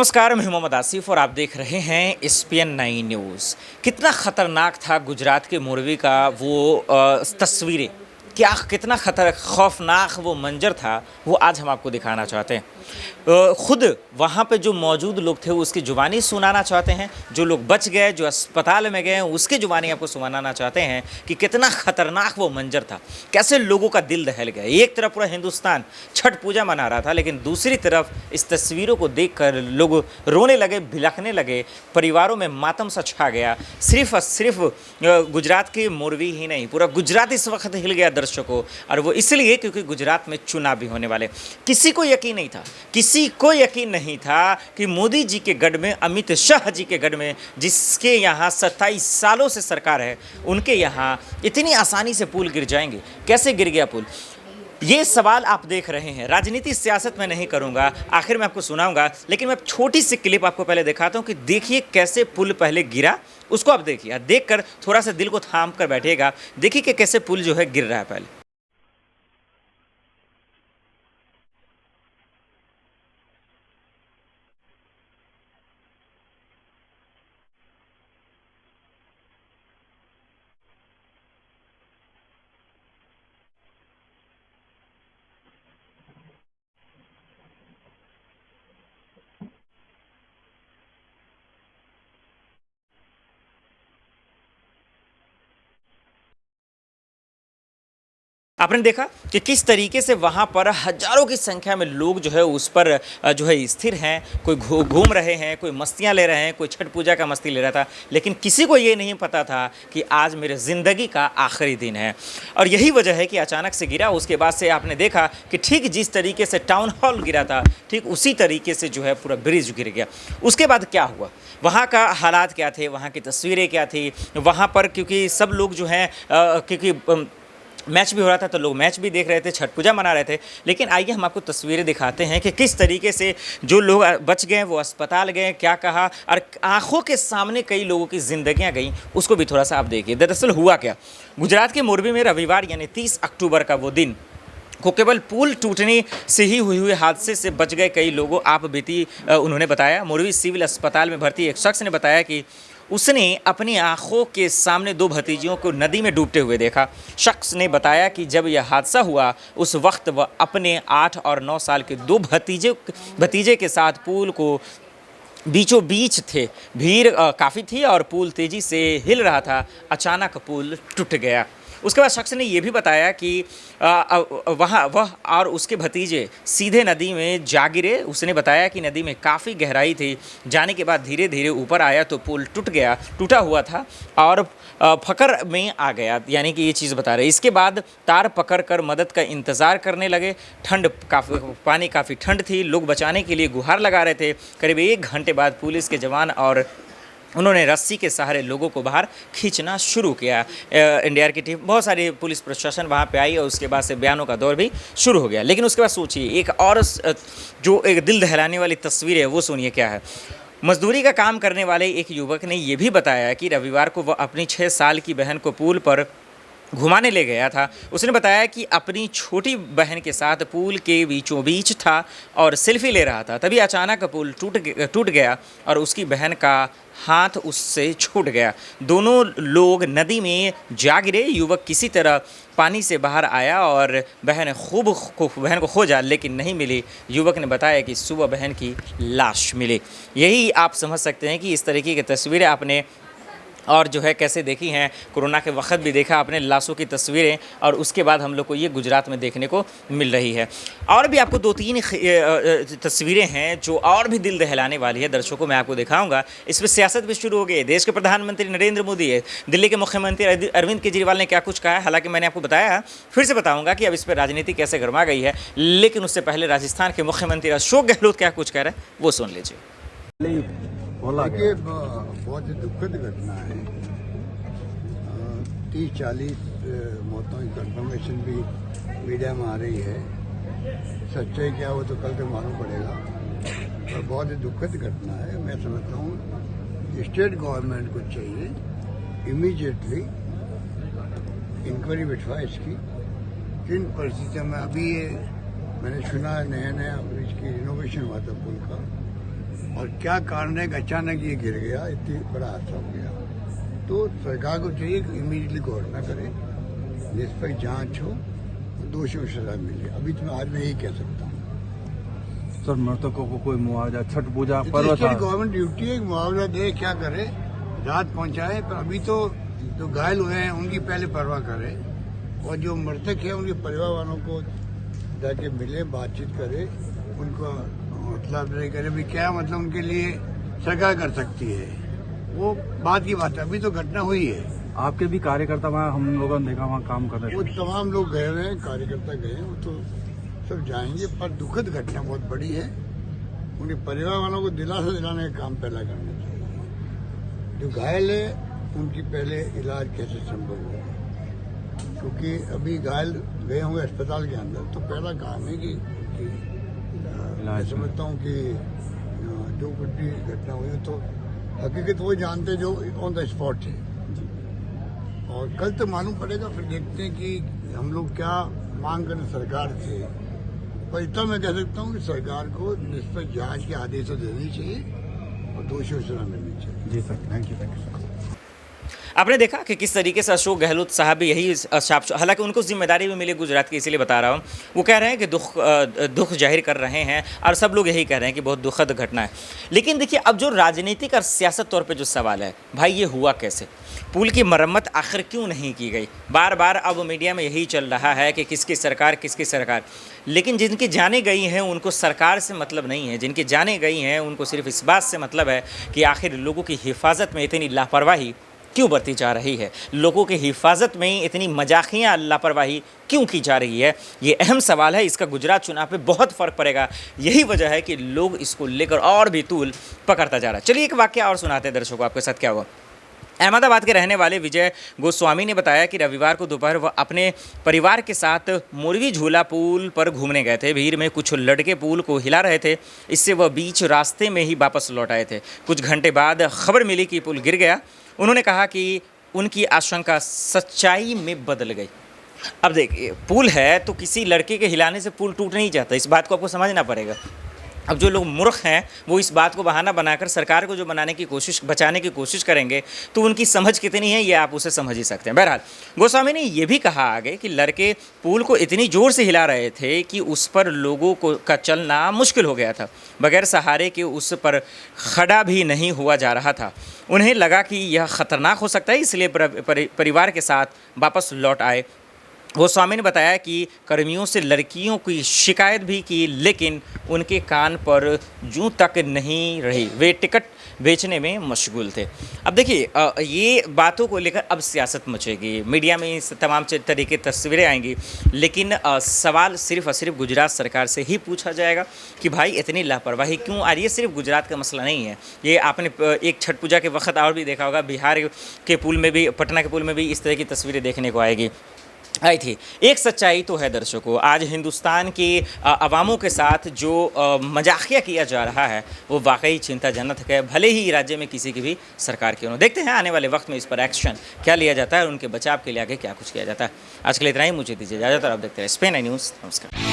नमस्कार, मैं मोहम्मद आसिफ और आप देख रहे हैं SPN9 न्यूज़। कितना ख़तरनाक था गुजरात के मोरबी का वो तस्वीरें, क्या कितना खौफनाक वो मंजर था, वो आज हम आपको दिखाना चाहते हैं। खुद वहाँ पे जो मौजूद लोग थे उसकी ज़ुबानी सुनाना चाहते हैं, जो लोग बच गए, जो अस्पताल में गए उसकी ज़ुबानी आपको सुनाना चाहते हैं कि कितना ख़तरनाक वो मंजर था, कैसे लोगों का दिल दहल गया। एक तरफ पूरा हिंदुस्तान छठ पूजा मना रहा था, लेकिन दूसरी तरफ इस तस्वीरों को देखकर लोग रोने लगे, बिलखने लगे, परिवारों में मातम सा छा गया। सिर्फ और सिर्फ गुजरात के मोरबी ही नहीं, पूरा गुजरात इस वक्त हिल गया दर्शकों, और वो इसलिए क्योंकि गुजरात में चुनाव भी होने वाले। किसी को यकीन नहीं था कि मोदी जी के गढ़ में, अमित शाह जी के गढ़ में, जिसके यहाँ 27 सालों से सरकार है, उनके यहाँ इतनी आसानी से पुल गिर जाएंगे। कैसे गिर गया पुल, ये सवाल आप देख रहे हैं। राजनीति सियासत में नहीं करूंगा, आखिर में आपको सुनाऊंगा, लेकिन मैं छोटी सी क्लिप आपको पहले दिखाता हूं कि देखिए कैसे पुल पहले गिरा। उसको आप देखिए, देखकर थोड़ा सा दिल को थाम कर बैठिएगा। देखिए कि कैसे पुल जो है गिर रहा है पहले। आपने देखा कि किस तरीके से वहाँ पर हजारों की संख्या में लोग जो है उस पर जो है स्थिर हैं, कोई घूम रहे हैं, कोई मस्तियाँ ले रहे हैं, कोई छठ पूजा का मस्ती ले रहा था, लेकिन किसी को ये नहीं पता था कि आज मेरे ज़िंदगी का आखिरी दिन है। और यही वजह है कि अचानक से गिरा। उसके बाद से आपने देखा कि ठीक जिस तरीके से टाउन हॉल गिरा था, ठीक उसी तरीके से जो है पूरा ब्रिज गिर गया। उसके बाद क्या हुआ, वहाँ का हालात क्या थे, वहाँ की तस्वीरें क्या थी, वहाँ पर क्योंकि सब लोग जो हैं क्योंकि मैच भी हो रहा था तो लोग मैच भी देख रहे थे, छठ पूजा मना रहे थे। लेकिन आइए हम आपको तस्वीरें दिखाते हैं कि किस तरीके से जो लोग बच गए वो अस्पताल गए, क्या कहा, और आंखों के सामने कई लोगों की ज़िंदगियां गई, उसको भी थोड़ा सा आप देखिए। दरअसल हुआ क्या, गुजरात के मोरबी में रविवार यानी 30 अक्टूबर का वो दिन को केवल पुल टूटने से ही हुए हादसे से बच गए कई लोगों। आप बीती उन्होंने बताया, मोरबी सिविल अस्पताल में भर्ती एक शख्स ने बताया कि उसने अपनी आंखों के सामने दो भतीजियों को नदी में डूबते हुए देखा। शख्स ने बताया कि जब यह हादसा हुआ उस वक्त वह अपने 8 और 9 साल के दो भतीजे के साथ पुल को बीचों बीच थे। भीड़ काफ़ी थी और पुल तेज़ी से हिल रहा था। अचानक पुल टूट गया। उसके बाद शख्स ने यह भी बताया कि वह और उसके भतीजे सीधे नदी में जा गिरे। उसने बताया कि नदी में काफ़ी गहराई थी, जाने के बाद धीरे धीरे ऊपर आया तो पुल टूटा हुआ था और फकर में आ गया, यानी कि ये चीज़ बता रहे। इसके बाद तार पकड़कर मदद का इंतज़ार करने लगे। पानी काफ़ी ठंड थी, लोग बचाने के लिए गुहार लगा रहे थे। करीब 1 घंटे बाद पुलिस के जवान और उन्होंने रस्सी के सहारे लोगों को बाहर खींचना शुरू किया। एनडीआर की टीम, बहुत सारी पुलिस प्रशासन वहाँ पे आई और उसके बाद से बयानों का दौर भी शुरू हो गया। लेकिन उसके बाद सोचिए, एक और जो एक दिल दहलाने वाली तस्वीर है वो सुनिए क्या है। मजदूरी का काम करने वाले एक युवक ने यह भी बताया कि रविवार को वह अपनी 6 साल की बहन को पुल पर घुमाने ले गया था। उसने बताया कि अपनी छोटी बहन के साथ पुल के बीचों बीच था और सेल्फी ले रहा था। तभी अचानक पुल टूट गया और उसकी बहन का हाथ उससे छूट गया। दोनों लोग नदी में जा गिरे। युवक किसी तरह पानी से बाहर आया और बहन को खोजा, लेकिन नहीं मिली। युवक ने बताया कि सुबह बहन की लाश मिली। यही आप समझ सकते हैं कि इस तरीके की तस्वीरें आपने और जो है कैसे देखी हैं। कोरोना के वक्त भी देखा आपने लाशों की तस्वीरें, और उसके बाद हम लोग को ये गुजरात में देखने को मिल रही है। और भी आपको 2-3 तस्वीरें हैं जो और भी दिल दहलाने वाली है। दर्शकों मैं आपको दिखाऊंगा। इस पर सियासत भी शुरू हो गई है। देश के प्रधानमंत्री नरेंद्र मोदी है, दिल्ली के मुख्यमंत्री अरविंद केजरीवाल ने क्या कुछ कहा है। हालांकि मैंने आपको बताया, फिर से बताऊँगा कि अब इस पर राजनीति कैसे गर्मा गई है। लेकिन उससे पहले राजस्थान के मुख्यमंत्री अशोक गहलोत क्या कुछ कह रहे हैं वो सुन लीजिए। देखिए, बहुत ही दुखद घटना है। 30-40 मौतों की कंफर्मेशन भी मीडिया में आ रही है। सच्चाई क्या हो तो कल तक मालूम पड़ेगा, पर बहुत ही दुखद घटना है। मैं समझता हूँ स्टेट गवर्नमेंट को चाहिए इमीडिएटली इंक्वायरी बिठवाए इसकी, किन परिस्थितियों में। अभी ये मैंने सुना नया ब्रिज की रिनोवेशन हुआ था पुल का, और क्या कारण है कि अचानक ये गिर गया, इतनी बड़ा हादसा हो गया। तो सरकार को चाहिए कि इमीडिएटली घोषणा करे, निष्पक्ष जांच हो, दोषियों को सजा मिले। अभी तो आज मैं यही कह सकता हूँ। सर मृतकों को कोई मुआवजा, छठ पूजा पर्व था, गवर्नमेंट ड्यूटी है, मुआवजा दे, क्या करे, राहत पहुंचाए। पर अभी तो जो घायल हुए हैं उनकी पहले परवाह करे, और जो मृतक है उनके परिवार वालों को जाके मिले, बातचीत करे, उनको हौसला अफजाई करे भी क्या मतलब उनके लिए सरकार कर सकती है, वो बात की बात है। अभी तो घटना हुई है। आपके भी कार्यकर्ता वहाँ हम लोगों ने देखा वहाँ काम कर रहे वो थे। तमाम लोग गए हुए हैं, कार्यकर्ता गए हैं, वो तो सब जाएंगे। पर दुखद घटना बहुत बड़ी है। उनके परिवार वालों को दिलासा दिलाने का काम पहला करना चाहिए। जो घायल है उनकी पहले इलाज कैसे संभव हो, क्योंकि अभी घायल गए होंगे अस्पताल के अंदर, तो पहला काम है कि मैं समझता हूँ कि जो कुछ भी घटना हुई तो हकीकत वो जानते जो ऑन द स्पॉट थे। और कल तो मालूम पड़ेगा, फिर देखते हैं कि हम लोग क्या मांग करें सरकार से। पर इतना मैं कह सकता हूँ कि सरकार को निष्पक्ष जांच के आदेश देने चाहिए और दोषियों को सजा मिलनी चाहिए। जी सर, थैंक यू सर। आपने देखा कि किस तरीके से अशोक गहलोत साहब भी यही हालांकि उनको जिम्मेदारी भी मिली गुजरात की, इसीलिए बता रहा हूँ। वो कह रहे हैं कि दुख जाहिर कर रहे हैं और सब लोग यही कह रहे हैं कि बहुत दुखद घटना है। लेकिन देखिए, अब जो राजनीतिक और सियासत तौर पे जो सवाल है, भाई ये हुआ कैसे? पुल की मरम्मत आखिर क्यों नहीं की गई? बार बार अब मीडिया में यही चल रहा है कि किसकी सरकार। लेकिन जिनकी जाने गई हैं उनको सरकार से मतलब नहीं है। जिनकी जाने गई हैं उनको सिर्फ इस बात से मतलब है कि आखिर लोगों की हिफाजत में इतनी लापरवाही क्यों बरती जा रही है, लोगों की हिफाजत में इतनी मजाकिया लापरवाही क्यों की जा रही है। ये अहम सवाल है। इसका गुजरात चुनाव पे बहुत फ़र्क पड़ेगा। यही वजह है कि लोग इसको लेकर और भी तूल पकड़ता जा रहा है। चलिए एक वाकया और सुनाते हैं दर्शकों, आपके साथ क्या हुआ। अहमदाबाद के रहने वाले विजय गोस्वामी ने बताया कि रविवार को दोपहर वह अपने परिवार के साथ मुरवी झूला पुल पर घूमने गए थे। भीड़ में कुछ लड़के पुल को हिला रहे थे, इससे वह बीच रास्ते में ही वापस लौट आए थे। कुछ घंटे बाद खबर मिली कि पुल गिर गया। उन्होंने कहा कि उनकी आशंका सच्चाई में बदल गई। अब देखिए, पुल है तो किसी लड़के के हिलाने से पुल टूट नहीं जाता, इस बात को आपको समझना पड़ेगा। अब जो लोग मूर्ख हैं वो इस बात को बहाना बनाकर सरकार को जो बचाने की कोशिश करेंगे, तो उनकी समझ कितनी है ये आप उसे समझ ही सकते हैं। बहरहाल गोस्वामी ने ये भी कहा आगे कि लड़के पुल को इतनी ज़ोर से हिला रहे थे कि उस पर लोगों का चलना मुश्किल हो गया था। बगैर सहारे के उस पर खड़ा भी नहीं हुआ जा रहा था। उन्हें लगा कि यह ख़तरनाक हो सकता है, इसलिए परिवार के साथ वापस लौट आए। गोस्वामी ने बताया कि कर्मियों से लड़कियों की शिकायत भी की, लेकिन उनके कान पर जूं तक नहीं रही। वे टिकट बेचने में मशगूल थे। अब देखिए, ये बातों को लेकर अब सियासत मचेगी, मीडिया में इस तमाम तरीके तस्वीरें आएंगी, लेकिन सवाल सिर्फ और सिर्फ गुजरात सरकार से ही पूछा जाएगा कि भाई इतनी लापरवाही क्यों। और ये सिर्फ गुजरात का मसला नहीं है, ये आपने एक छठ पूजा के वक्त और भी देखा होगा। बिहार के पुल में भी, पटना के पुल में भी इस तरह की तस्वीरें देखने को आई थी। एक सच्चाई तो है दर्शकों, आज हिंदुस्तान की अवामों के साथ जो मजाकिया किया जा रहा है वो वाकई चिंताजनक है, भले ही राज्य में किसी की भी सरकार क्यों न। देखते हैं आने वाले वक्त में इस पर एक्शन क्या लिया जाता है और उनके बचाव के लिए आगे क्या कुछ किया जाता है। आज के लिए इतना ही, मुझे दीजिए इजाजत और आप देखते हैं स्पेन न्यूज़। नमस्कार।